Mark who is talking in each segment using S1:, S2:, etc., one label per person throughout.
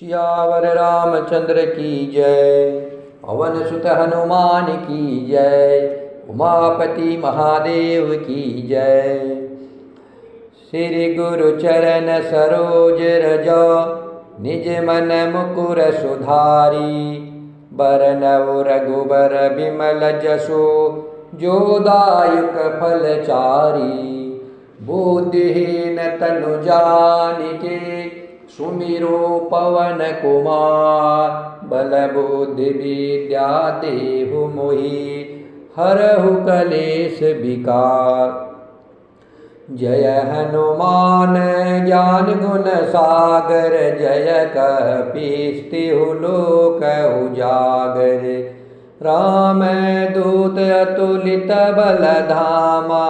S1: सियावर रामचंद्र की जय। पवन सुत हनुमान की जय। उमापति महादेव की जय। श्री गुरु चरण सरोज रज निज मन मुकुर सुधारी। बरनउँ रघुबर बिमल जसु जो दायक फलचारी। बुद्धिहीन तनु जानिके सुमिरो पवन कुमार। बल बुद्धि विद्या देहु मोहि हरहु कलेश विकार। जय हनुमान ज्ञान गुण सागर जय कपीस तिहु लोक उजागर। राम दूत अतुलित बल धामा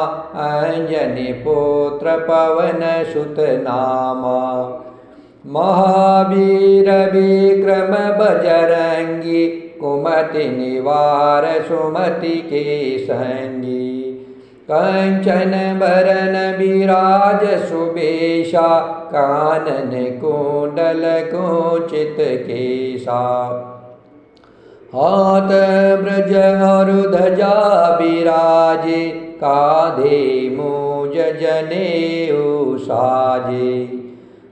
S1: अंजनी पुत्र पवन सुत नामा। महावीर विक्रम बजरंगी कुमति निवार सुमति के संगी। कंचन बरन विराज सुबेशा कानन कुंडल कुंचित केसा। हाथ ब्रज और ध्वजा विराजे काधे मूज जनेऊ साजे।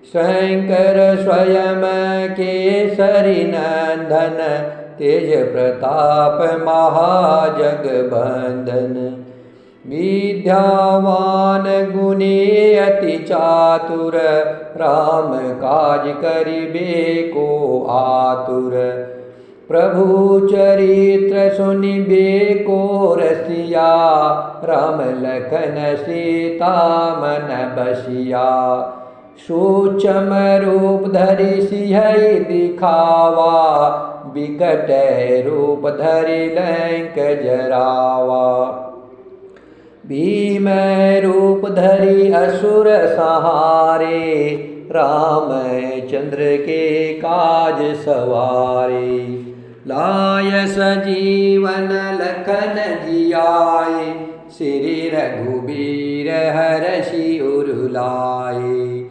S1: शंकर स्वयं केसरी नंदन तेज प्रताप महाजगबंदन। विद्यावान गुणी अति चातुर राम काज करिबे को आतुर। प्रभु चरित्र सुनिबे को रसिया राम लखन सीता मन बसिया। सूक्ष्म रूप धरि सिंहई दिखावा विकट रूप धरि लंक जरावा। भीम रूप धरि असुर सहारे रामचंद्र के काज सवारे। लाय सजीवन लखन जियाए श्री रघुबीर हरषि उर लाए।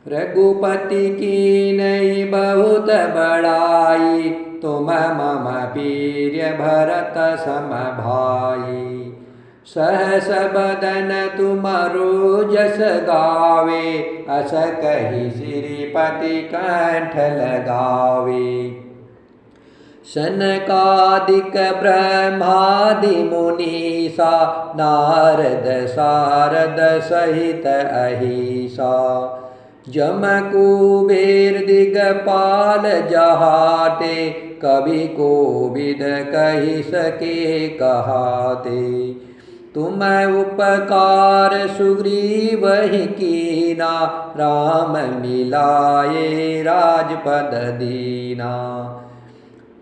S1: रघुपति कीन्ही बहुत बड़ाई तुम मम प्रिय भरत सम भाई। सहस बदन तुमरो जस गावे अस कहि श्रीपति कंठ लगावे। सनकादिक ब्रह्मादि मुनीसा नारद सारद सहित अहिसा। जम कुबेर दिगपाल जहाते कवि कोविद कहि सके कहाते। तुम उपकार सुग्रीव ही कीना राम मिलाए राजपद दीना।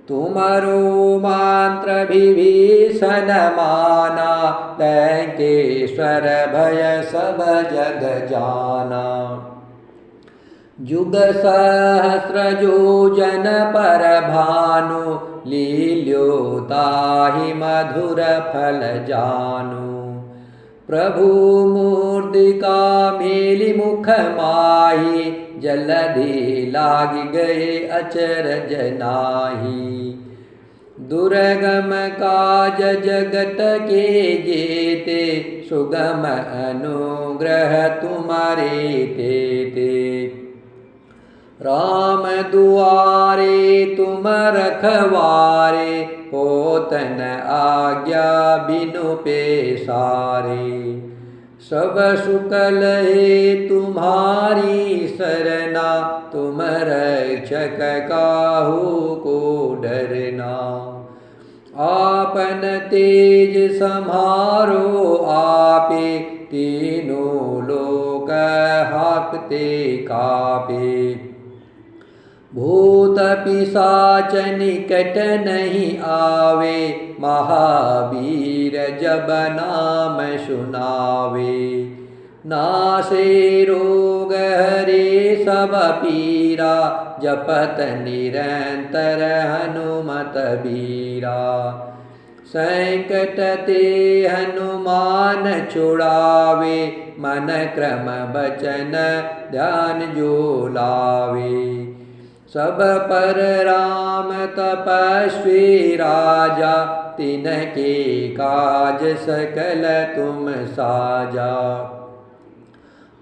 S1: तुमरो मंत्र विभीषण माना लंकेश्वर भय सब जग जाना। जुग सहस्र योजन पर भानु लील्यो ताहि मधुर फल जानु। प्रभु मूर्तिका मेलि मुख माहि जलधि लाग गए अचरज नाहि। दुर्गम काज जगत के जेते सुगम अनुग्रह तुम्हारे तेते। राम दुआरे तुम रखवारे होत न आज्ञा बिनु पेसारे। सब सुख लहे तुम्हारी सरना तुम रक्षक काहू को डरना। आपन तेज सम्हारो आपे तीनों लोक हाकते कापे। भूत पिशाच निकट नहीं आवे महावीर जब नाम सुनावे। नासे रोग हरे सब पीरा जपत निरंतर हनुमत बीरा। संकट ते हनुमान छुड़ावे मन क्रम बचन ध्यान जो लावे। सब पर राम तपस्वी राजा, तिनके काज सकल तुम साजा।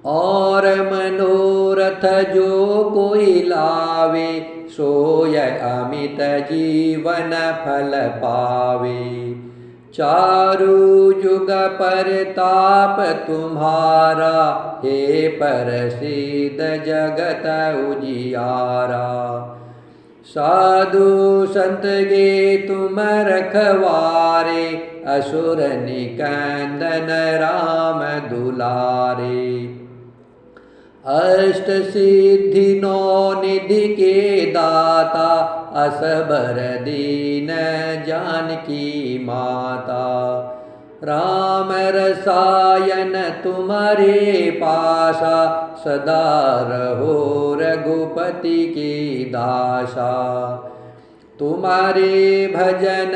S1: और मनोरथ जो कोई लावे, सोय अमित जीवन फल पावे। चारु जुग परताप तुम्हारा, हे प्रसिद्ध जगत उजियारा। साधु संत गे तुम रखवारे, असुर निकंदन राम दुलारे। अष्ट सिद्धि नौ निधि के दाता, असबर दीन जानकी माता। राम रसायन तुम्हारे पासा, सदा रहो रघुपति की दासा। तुम्हारे भजन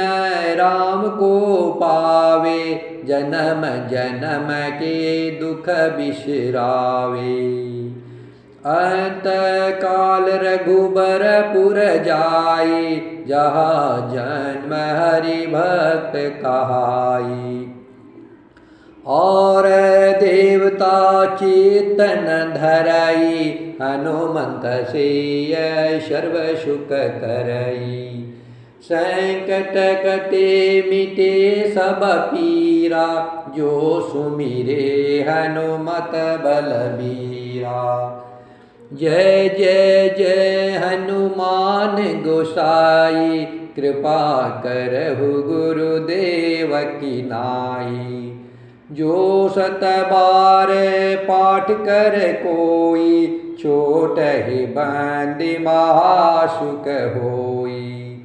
S1: राम को पावे, जन्म जन्म के दुख बिसरावे। अंत काल रघुबरपुर जाई, जहाँ जन्म हरि भक्त कहाई। और देवता चितन धरई, हनुमंत से सर्व सुख करई। संकट कटे मिटे सब पीरा, जो सुमिरे हनुमत बलबीरा। जय जय जय हनुमान गोसाई, कृपा करहु गुरुदेव की नाई। जो सत बार पाठ कर कोई, छोट ही बंदी महासुख होई।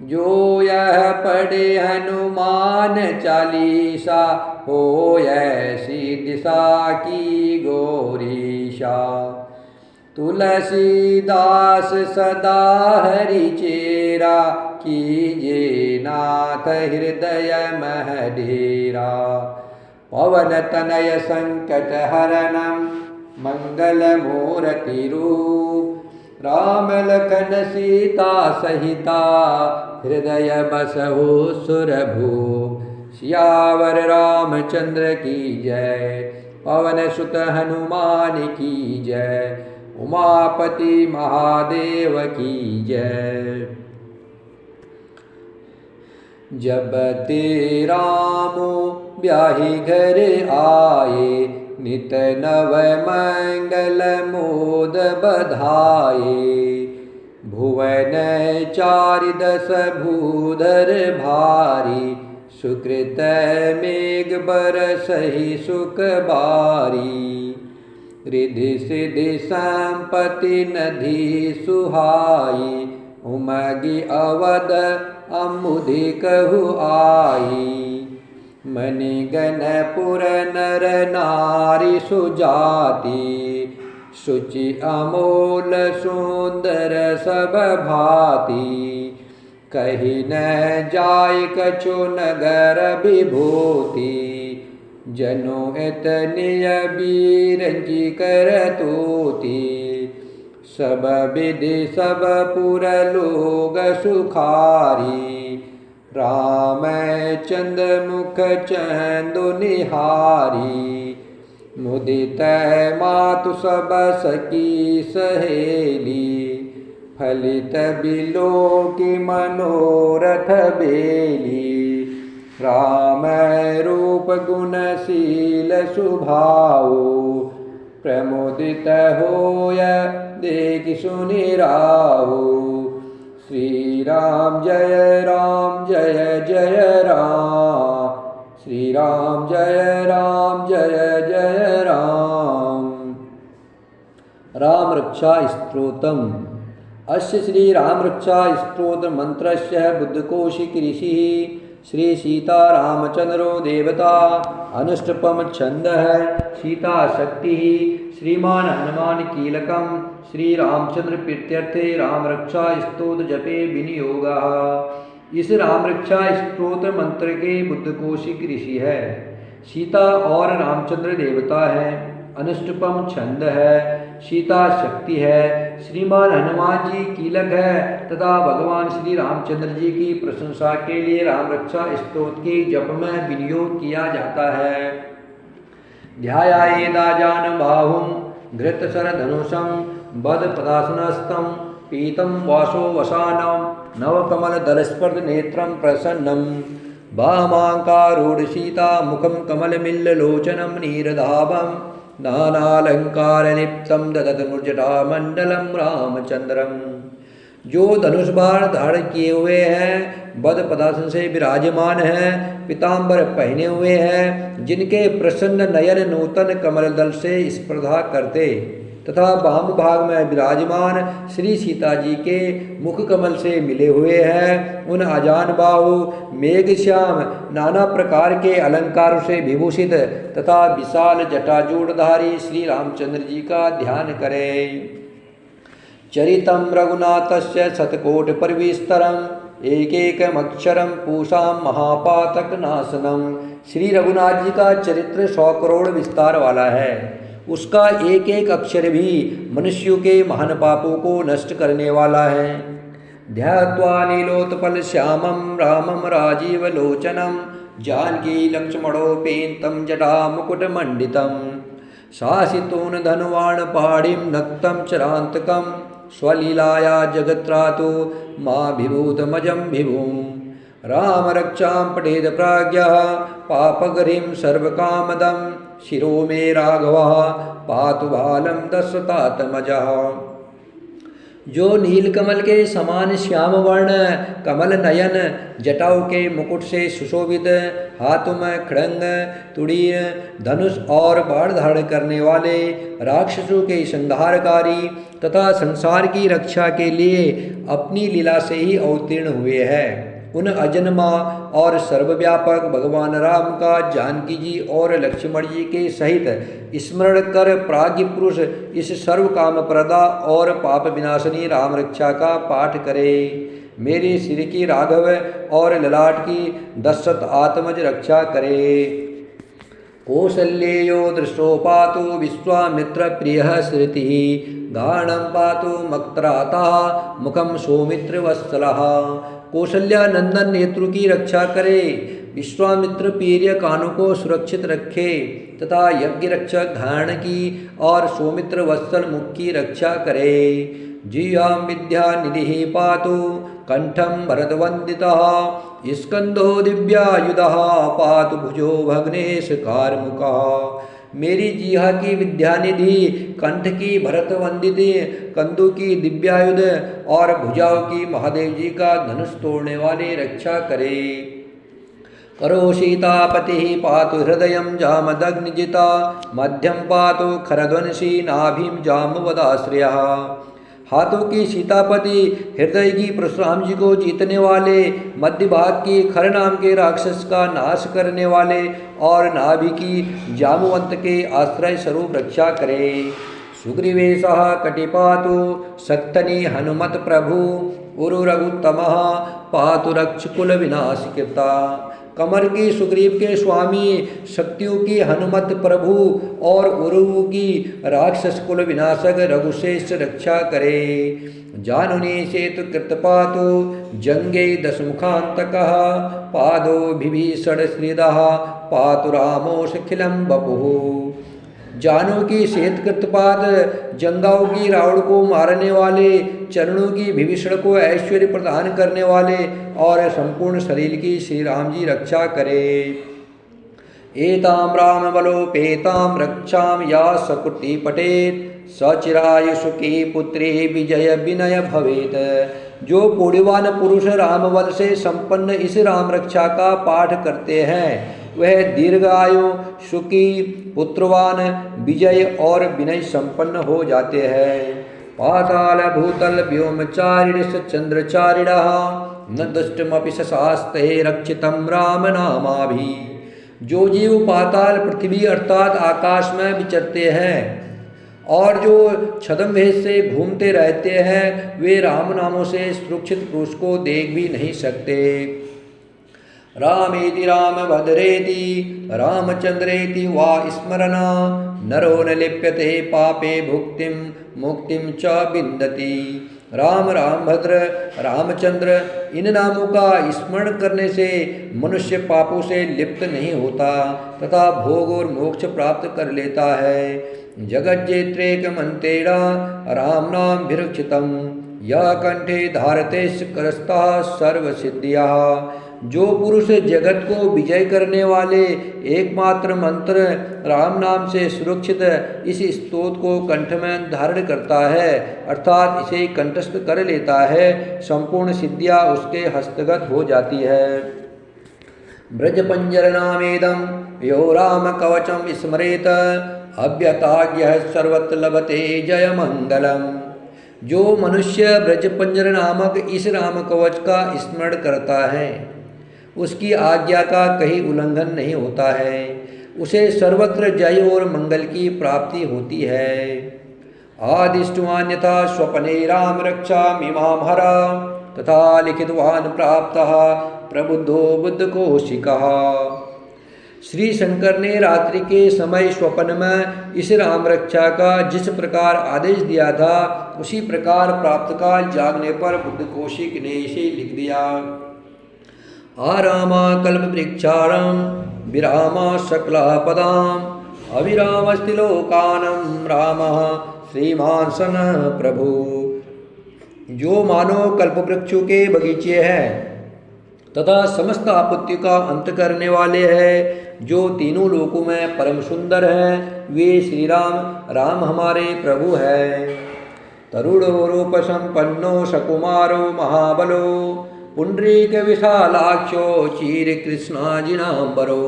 S1: जो यह पढ़े हनुमान चालीसा, होय सिद्धि की गौरीशा। तुलसीदास सदा हरि चेरा, कीजे नाथ हृदय मह डेरा। पवन तनय संकट हरणम, मंगल मूर्ति रूप। राम लखन सीता सहिता, हृदय बसहु सुरभूप। सियावर रामचंद्र की जय, पवन सुत हनुमान की जय। उमापति महादेव की जय। जब ते रामो ब्याहि घर आए, नित नव मंगल मोद बधाए। भुवन चारिदस भूधर भारी, सुकृत मेघ बरसहि सुख बारी। रिधि सिद्धि संपत्ति नधी सुहाई, उमगी अवध अमुधि कहु आई। मणिगण पुर नर नारी सुजाति, शुचि अमोल सुंदर सब भांति। कही न जाय कछु नगर विभूति, जनु इतनिय बीरंजी कर तूती। सब विधि सब पुर लोग सुखारी, राम चंद्र मुख चंदु निहारी। मुदित मातु सब सखी सहेली, फलित बिलो की मनोरथ बेली। राम रूप गुणशील स्वभाव, प्रमुदित होय देखि सुनि राहु। श्री राम जय जय राम, श्री राम जय जय राम। राम रक्षा स्तोत्रम। अस्य श्री राम रक्षा स्तोत्र मंत्रस्य बुद्धकोशि ऋषि श्री सीता रामचंद्रो देवता। अनुष्टुपम छंद है सीता शक्ति। श्रीमान हनुमान कीलकम। श्री रामचंद्र प्रीत्यर्थे राम रक्षा स्तोत्र जपे विनियोगः। इस राम रक्षा स्तोत्र मंत्र के बुद्धकोशि ऋषि है, सीता और रामचंद्र देवता है। अनुष्टुपम छंद है, सीता शक्ति है। श्रीमान हनुमान जी कीलक है तथा भगवान श्री रामचंद्र जी की प्रशंसा के लिए राम रक्षा स्तोत्र के जप में विनियोग किया जाता है। ध्यायादाजान बाहुम घृतशरधनुषं बदपदासनस्थं पीतं वासो वसानं नवकमलदलस्पर्ध नेत्रं प्रसन्नं वामाङ्कारूढ सीता मुखं कमलमिल्ललोचनं नीरदाभं नानालंकारलिप्तं ददतनुर्जटामण्डलं रामचंद्रम। जो धनुष बाण धारण किए हुए हैं, बद पदासन से विराजमान हैं, पीताम्बर पहने हुए हैं, जिनके प्रसन्न नयन नूतन कमल दल से स्पर्धा करते तथा वाम भाग में विराजमान श्री सीता जी के मुख कमल से मिले हुए हैं, उन अजान बाहु मेघश्याम नाना प्रकार के अलंकारों से विभूषित तथा विशाल जटाजूड़धारी श्री रामचंद्र जी का ध्यान करें। चरितं रघुनाथस्य शतकोटि परिविस्तरम् एकैकमक्षरं पूषां महापातक नाशनम। श्री रघुनाथ जी का चरित्र 100 करोड़ विस्तार वाला है। उसका एक एक अक्षर भी मनुष्यों के महान पापों को नष्ट करने वाला है। ध्यात्वा नीलोत्पल श्यामं रामं राजीव लोचनं जानकी लक्ष्मणोपेतं जटा मुकुटमंडितं शासितोन धनवाण पहाड़ीं नक्तं चरान्तकं स्वलीलाया जगत्रातो मां विभूतमजं विभुं। राम रक्षां पठेद प्राज्ञः पापगरिं सर्वकामदं शिरो मे राघवः पातु बालं दशरथात्मजः। जो नीलकमल के समान श्याम वर्ण कमल नयन जटाओं के मुकुट से सुशोभित, हाथों में खड़ंग तुड़ीर धनुष और बाण धारण करने वाले, राक्षसों के संहारकारी तथा संसार की रक्षा के लिए अपनी लीला से ही अवतीर्ण हुए हैं, उन अजन्मा और सर्वव्यापक भगवान राम का जानकी जी और लक्ष्मण जी के सहित स्मरण कर प्राज्ञ पुरुष इस सर्व काम प्रदा और पाप विनाशनी राम रक्षा का पाठ करे। मेरे सिर की राघव और ललाट की दशरथ आत्मज रक्षा करे। कौसल्येयो दृष्टो पातु विश्वामित्र प्रियः श्रुतिः गाणं पातु मक्त्राता मुखम सौमित्र वत्सलः। कौशल्या नंदन नेत्रु की रक्षा करे, विश्वामित्र प्रिय कानों को सुरक्षित रखे तथा यज्ञ रक्षक घाण की और सौमित्र वत्सल मुख की रक्षा करे। जिह्वां विद्या निधि पातु कंठम भरतवंदितः स्कंदो दिव्यायुधः पातु भुजो भग्नेश कारमुकः। मेरी जिह्वा की विद्यानिधि, कंठ की भरत वंदित, कंधों की दिव्यायुध और भुजाओं की महादेव जी का धनुष तोड़ने वाले रक्षा करे। करो सीतापति पातु हृदय जामदग्निजिता मध्यम पातु खरध्वंसी नाभिम जामवदाश्रयः। हाथों की सीतापति हृदय की परशुराम जी को जीतने वाले, मध्य भाग की खर नाम के राक्षस का नाश करने वाले और नाभि की जामवंत के आश्रय स्वरूप रक्षा करे। सुग्रीवेशः कटिपातु शक्तनि हनुमत प्रभु उरु रघुत्तमः पातु रक्षकुल विनाशकृता। कमर की सुग्रीव के स्वामी, शक्तियों की हनुमत प्रभु और उरु की राक्षस कुल विनाशक रघुशेष रक्षा करे। जानुनी सेतु कृतपातु जंगे दशमुखांतकः पादो विभीषण श्रीदः पातु रामोषखिलं बपुः। जानों की श्वेत कृतपाद, जंगाओं की रावण को मारने वाले, चरणों की विभीषण को ऐश्वर्य प्रदान करने वाले और संपूर्ण शरीर की श्री राम जी रक्षा करे। एताम राम बलोपेताम रक्षाम या सकुटी पटेत सचिराय सुखी पुत्री विजय विनय भवेत। जो पुण्यवान पुरुष राम बल से संपन्न इस राम रक्षा का पाठ करते हैं वह दीर्घायु सुखी पुत्रवान विजय और विनय संपन्न हो जाते हैं। पाताल भूतल व्योमचारिण चंद्रचारिण न दुष्टमपि शास्ते रक्षितम राम नामाभि। जो जीव पाताल पृथ्वी अर्थात आकाश में विचरते हैं और जो छद्म भेष से घूमते रहते हैं वे राम नामों से सुरक्षित पुरुष को देख भी नहीं सकते। रामेति रामभद्रेति रामचंद्रेति वा स्मरण नरो न लिप्यते पापे भुक्तिं मुक्तिं च विन्दति। राम रामभद्र रामचंद्र इन नामों का स्मरण करने से मनुष्य पापों से लिप्त नहीं होता तथा भोग और मोक्ष प्राप्त कर लेता है। जगज्जेत्रेक मंत्रेण राम नाम विरक्षितम यह कंठे धारते करस्ता सर्व सिद्धिया। जो पुरुष जगत को विजय करने वाले एकमात्र मंत्र राम नाम से सुरक्षित इस स्तोत्र को कंठ में धारण करता है अर्थात इसे कंठस्थ कर लेता है, संपूर्ण सिद्धियां उसके हस्तगत हो जाती है। ब्रजपंजर नामेदम यो राम कवचम स्मरेत अव्यताज्ञ सर्वत्र लभते जय मंगलम। जो मनुष्य ब्रजपंजर नामक इस राम कवच का स्मरण करता है उसकी आज्ञा का कहीं उल्लंघन नहीं होता है, उसे सर्वत्र जय और मंगल की प्राप्ति होती है। आदिष्टवान्यथा स्वप्ने राम रक्षा मीमां हरा तथा लिखितवान प्राप्तः प्रबुद्धो बुद्ध कौशिकः। श्री शंकर ने रात्रि के समय स्वप्न में इस राम रक्षा का जिस प्रकार आदेश दिया था उसी प्रकार प्राप्त काल जागने पर बुद्ध कौशिक ने इसे लिख दिया। आरामा कल्प वृक्षारम विरामा सकला पदाम अविरामस्तिलोकानम राम श्रीमान सन प्रभु। जो मानो कल्प वृक्षों के बगीचे हैं तथा समस्त आपत्ति का अंत करने वाले हैं, जो तीनों लोकों में परम सुंदर हैं, वे श्री राम हमारे प्रभु हैं। तरुणो रूप संपन्नो सकुमारो महाबलो पुंडरीक विशालाक्षो चीर कृष्णाजिनांबरो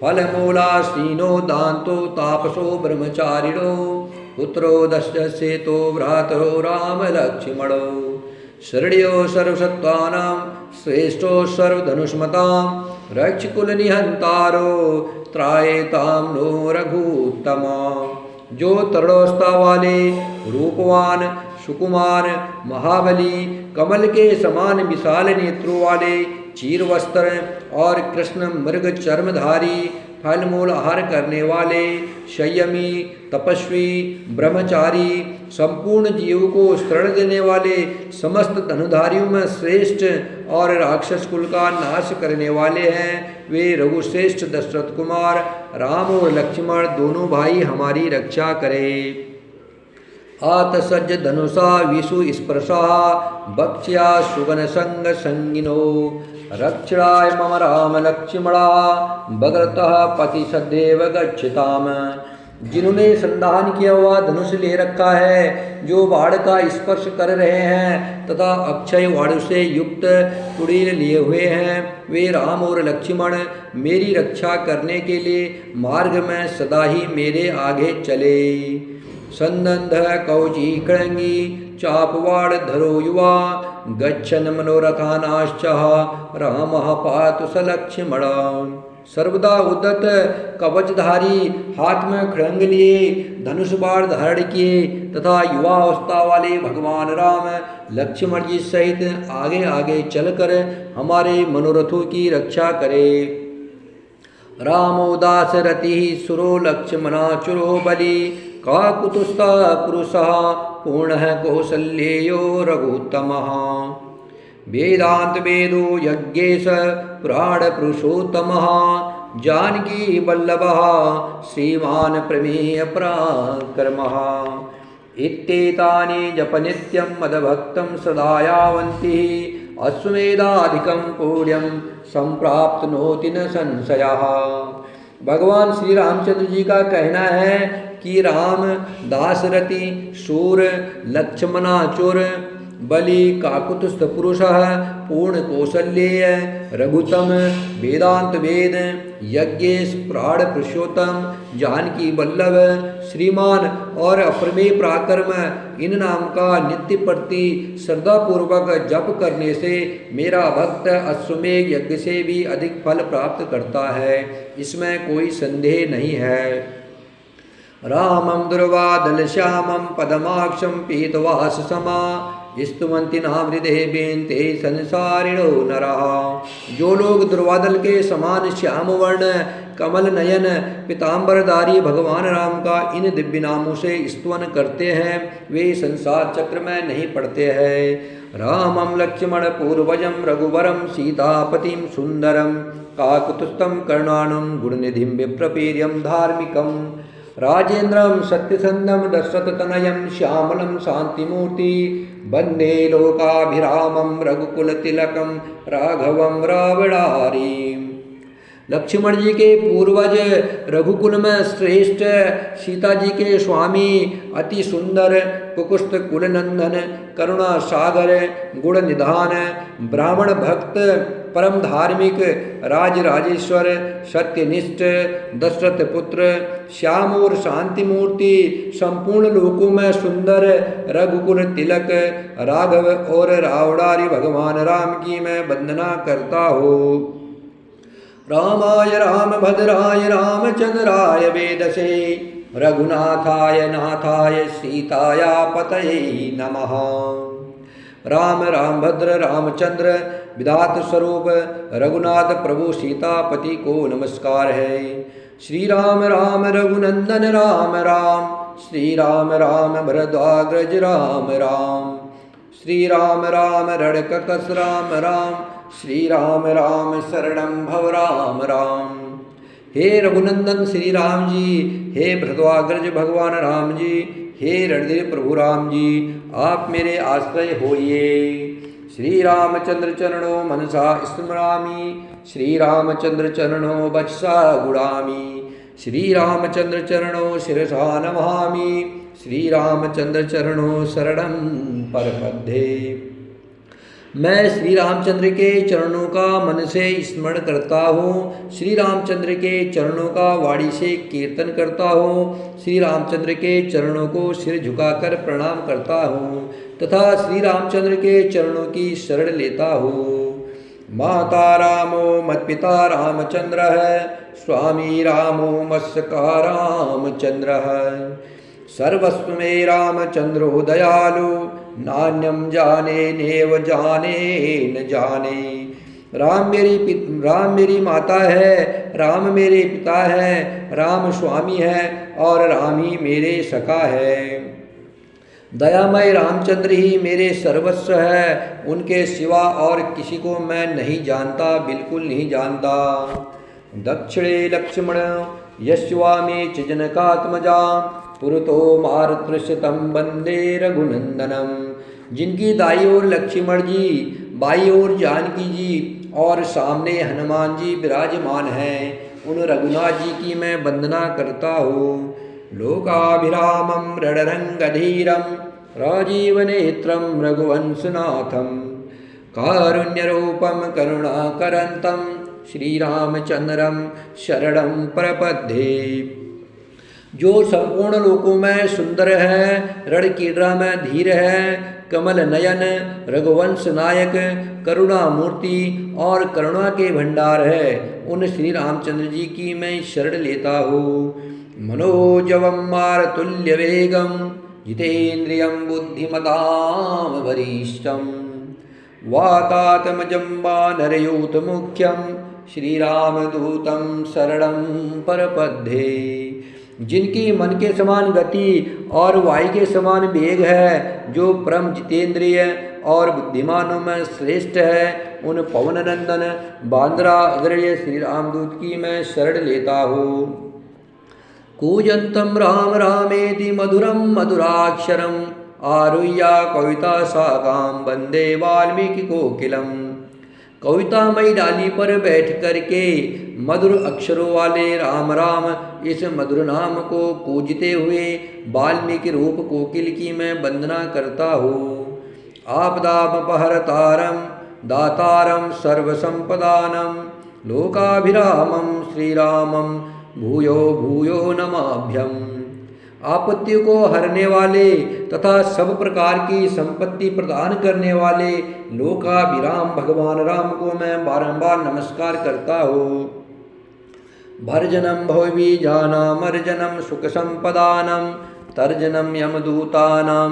S1: फलमूलासीनो दांतो तापसो ब्रह्मचारिणो पुत्रो दशसेतो भ्रातरो राम लक्ष्मणो शरण्यो सर्वसत्त्वानां श्रेष्ठो सर्वधनुष्मतां रक्षकुलनिहंतारो त्रायेतां नो रघुत्तमा। जो तरुणावस्था वाले रूपवान सुकुमार महाबली कमल के समान विशाल नेत्रों वाले चीर वस्त्र और कृष्ण मृग चर्मधारी फलमूल आहार करने वाले संयमी तपस्वी ब्रह्मचारी संपूर्ण जीव को शरण देने वाले समस्त धनुधारियों में श्रेष्ठ और राक्षस कुल का नाश करने वाले हैं, वे रघुश्रेष्ठ दशरथ कुमार राम और लक्ष्मण दोनों भाई हमारी रक्षा करें। आतसज्ज धनुषा विषु स्पर्शा बक्ष्या सुगन संग संगिनो रक्षणाय मम राम लक्ष्मणा भगतः पति सदैव गच्छताम। जिन्होंने संधान किया हुआ धनुष ले रखा है, जो बाण का स्पर्श कर रहे हैं तथा अक्षय वाणु से युक्त कुड़ील लिए हुए हैं, वे राम और लक्ष्मण मेरी रक्षा करने के लिए मार्ग में सदा ही मेरे आगे चले। संदंध कौची कणंगी चापवाड़ धरो युवा गच्छन मनोरथानाश्च राम पातु स लक्ष्मण। सर्वदा उद्दत कवचधारी हाथ में खड़ंग लिए धनुष बाण धारण किए तथा युवावस्था वाले भगवान राम लक्ष्मण जी सहित आगे आगे चलकर हमारे मनोरथों की रक्षा करे। रामो दासरथि सुरो लक्ष्मणाचुरो बलि काकुतुस्ता पुरुषः पूर्णः कौसल्येयो रघुत्तमः। वेदांत वेदो यज्ञेश पुराण पुरुषोत्तमः जानकी वल्लभः श्रीमान प्रमेय पराक्रमः। इत्येतानि जप नित्यं मदभक्तं सदा यावन्ति अश्वमेधाधिकं पुण्यं संप्राप्नोति न संशयः। भगवान श्री रामचंद्र जी का कहना है कि राम दासरथि शूर लक्ष्मणाचुर बलि काकुत्स्थ पुरुषः पूर्ण कौशल्येय रघुतम वेदांत वेद यज्ञेश प्राण पुरुषोत्तम जानकी वल्लभ श्रीमान और अप्रमेय पराक्रम इन नाम का नित्य प्रति श्रद्धा पूर्वक जप करने से मेरा भक्त अश्वमेध यज्ञ से भी अधिक फल प्राप्त करता है, इसमें कोई संदेह नहीं है। रामं दुर्वादल श्यामं पदमाक्षं पीतवास समा स्तुवन्ति नाम हृदय बेन्ते संसारिणो नरः। जो लोग दुर्वादल के समान श्याम वर्ण कमल नयन पीताम्बरधारी भगवान राम का इन दिव्य नामों से स्तुवन करते हैं वे संसार चक्र में नहीं पड़ते हैं। रामं लक्ष्मण पूर्वजं रघुवरं सीतापतिं सुंदरम काकुत्स्थं कर्णानं गुणनिधिं विप्रवीर्यं धार्मिकम् राजेन्द्रं सत्यसंधं दशरथतनयं श्यामलं शांतिमूर्ति वंदे लोकाभिरामं रघुकुलतिलकं राघवं रावणारी। लक्ष्मण जी के पूर्वज रघुकुल में श्रेष्ठ सीता जी के स्वामी अति सुंदर कुकुष्ठ कुलनंदन करुणा सागर गुण निधान ब्राह्मण भक्त परम धार्मिक राज राजेश्वर सत्यनिष्ठ दशरथ पुत्र श्याम और शांति मूर्ति संपूर्ण लोकों में सुंदर रघुकुल तिलक राघव और रावणारी भगवान राम की मैं वंदना करता हूँ। रामाय रामभद्राय रामचंद्राय वेदसे रघुनाथाय नाथाय सीताया पतये नमः। राम रामभद्र रामचंद्र विधात स्वरूप रघुनाथ प्रभु सीतापति को नमस्कार है। श्री राम राम रघुनंदन राम राम श्री राम राम भरद्वाग्रज राम राम श्री राम राम रणककस राम राम श्री राम राम शरणं भव राम राम। हे रघुनंदन श्री राम जी, हे भरद्वाग्रज भगवान राम जी, हे रणधीर प्रभु राम जी, आप मेरे आश्रय होइए। श्री रामचंद्र चरणों मनसा स्मरामि श्री रामचंद्र चरणों वत्सा गुणामि श्री रामचंद्र चरणों शिरसा नमामि श्री रामचंद्र चरणों शरणं परपद्धे। मैं श्री रामचंद्र के चरणों का मन से स्मरण करता हूँ, श्री रामचंद्र के चरणों का वाणी से कीर्तन करता हूँ, श्री रामचंद्र के चरणों को सिर झुकाकर प्रणाम करता हूँ तथा श्री रामचंद्र के चरणों की शरण लेता हूँ। माता रामो मत पिता रामचंद्र है स्वामी रामो मत्सका रामचंद्र है सर्वस्व में रामचंद्रो दयालु नान्यम जाने नेव जाने न जाने। राम मेरी माता है, राम मेरे पिता है, राम स्वामी है और राम ही मेरे सखा है। दयामय रामचंद्र ही मेरे सर्वस्व है, उनके सिवा और किसी को मैं नहीं जानता, बिल्कुल नहीं जानता। दक्षिणे लक्ष्मण यस्वामी च जनकात्मजा पुरतो मारुतृषितं वंदे रघुनंदनम। जिनकी दाई ओर लक्ष्मण जी, बाई ओर जानकी जी और सामने हनुमान जी विराजमान हैं, उन रघुनाथ जी की मैं वंदना करता हूँ। लोकाभिरामं रणरंगधीरं राजीवनेत्रं रघुवंशनाथं कारुण्यरूपं करुणाकरन्तं श्रीरामचंद्रं शरणं प्रपद्ये। जो संपूर्ण लोकों में सुंदर है, रणकीड्रा में धीर है, कमल नयन रघुवंश नायक करुणा मूर्ति और करुणा के भंडार है, उन श्री रामचंद्र जी की मैं शरण लेता हूँ। मनोजवम मारुतुल्य वेगम जितेन्द्रियं बुद्धिमतां वरिष्ठं वातात्मजं वानरयूथ मुख्यं श्रीरामदूतं शरणं परपद्धे। जिनकी मन के समान गति और वायु के समान वेग है, जो परम जितेंद्रिय और बुद्धिमानों में श्रेष्ठ है, उन पवन नंदन बांद्रा अग्रय श्री रामदूत की मैं शरण लेता हूँ। कूजंतम राम रामेति मधुरम मधुराक्षरम आरुह्य कविता साकाम वंदे वाल्मीकि कोकिलम। कवितामयी डाली पर बैठ करके मधुर अक्षरों वाले राम राम इस मधुर नाम को पूजते हुए वाल्मीकि रूप कोकिल की मैं वंदना करता हूँ। आपदापहरतारं दातारं सर्वसंपदानं लोकाभिरामं श्रीरामं भूयो भूयो नमाभ्यम्। आपत्तियों को हरने वाले तथा सब प्रकार की संपत्ति प्रदान करने वाले लोकाभिराम भगवान राम को मैं बारंबार नमस्कार करता हूँ। भर्जनम भवबीजानां अर्जनम सुख संपदानां तर्जनम यमदूतानां